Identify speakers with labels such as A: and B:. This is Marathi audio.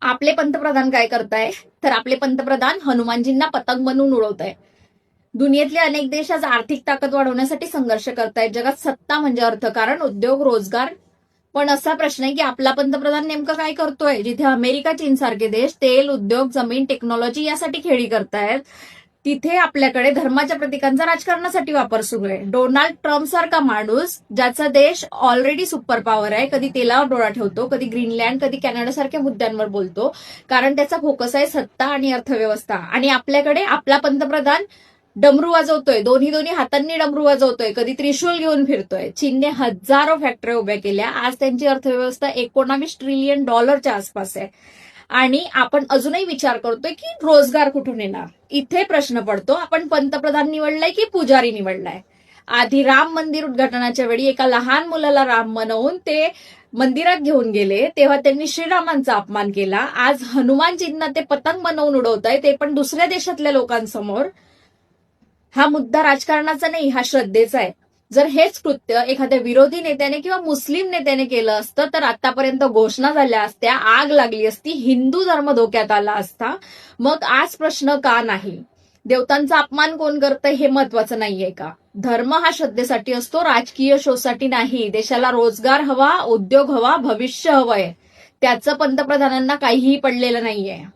A: आपले पंतप्रधान काय करताय तर आपले पंतप्रधान हनुमानजींना पतंग बनवून उडवताय. दुनियेतले अनेक देश आज आर्थिक ताकद वाढवण्यासाठी संघर्ष करतायत. जगात सत्ता म्हणजे अर्थकारण, उद्योग, रोजगार. पण असा प्रश्न आहे की आपला पंतप्रधान नेमकं काय करतोय? जिथे अमेरिका, चीन सारखे देश तेल, उद्योग, जमीन, टेक्नॉलॉजी यासाठी खेळी करतायत, तिथे आपल्याकडे धर्माच्या प्रतीकांचा राजकारणासाठी वापर सुरू आहे. डोनाल्ड ट्रम्प सारखा माणूस, ज्याचा देश ऑलरेडी सुपर पॉवर आहे, कधी तेलावर डोळा ठेवतो, कधी ग्रीनलँड, कधी कॅनडा सारख्या मुद्द्यांवर बोलतो, कारण त्याचा फोकस आहे सत्ता आणि अर्थव्यवस्था. आणि आपल्याकडे आपला पंतप्रधान डमरू वाजवतोय, दोन्ही हातांनी डमरू वाजवतोय, कधी त्रिशूल घेऊन फिरतोय. चीनने हजारो फॅक्टऱ्या उभ्या केल्या. आज त्यांची अर्थव्यवस्था $19 ट्रिलियन आसपास आहे. आणि आपण अजूनही विचार करतोय की रोजगार कुठून येणार. इथे प्रश्न पडतो, आपण पंतप्रधान निवडलाय की पुजारी निवडलाय. आधी राम मंदिर उद्घाटनाच्या वेळी एका लहान मुलाला राम बनवून ते मंदिरात घेऊन गेले, तेव्हा त्यांनी श्रीरामांचा अपमान केला. आज हनुमानजींना ते पतंग बनवून उडवताय, ते पण दुसऱ्या देशातल्या लोकांसमोर. हा मुद्दा राजकारणाचा नाही, हा श्रद्धेचा आहे. जर हेच कृत्य एखाद्या विरोधी नेत्याने किंवा मुस्लिम नेत्याने केलं असतं तर आतापर्यंत घोषणा झाल्या असत्या, आग लागली असती, हिंदू धर्म धोक्यात आला असता. मग आज प्रश्न का नाही? देवतांचा अपमान कोण करतंय हे महत्वाचं नाहीये का? धर्म हा श्रद्धेसाठी असतो, राजकीय शोसाठी नाही. देशाला रोजगार हवा, उद्योग हवा, भविष्य हवंय. त्याचं पंतप्रधानांना काहीही पडलेलं नाहीये.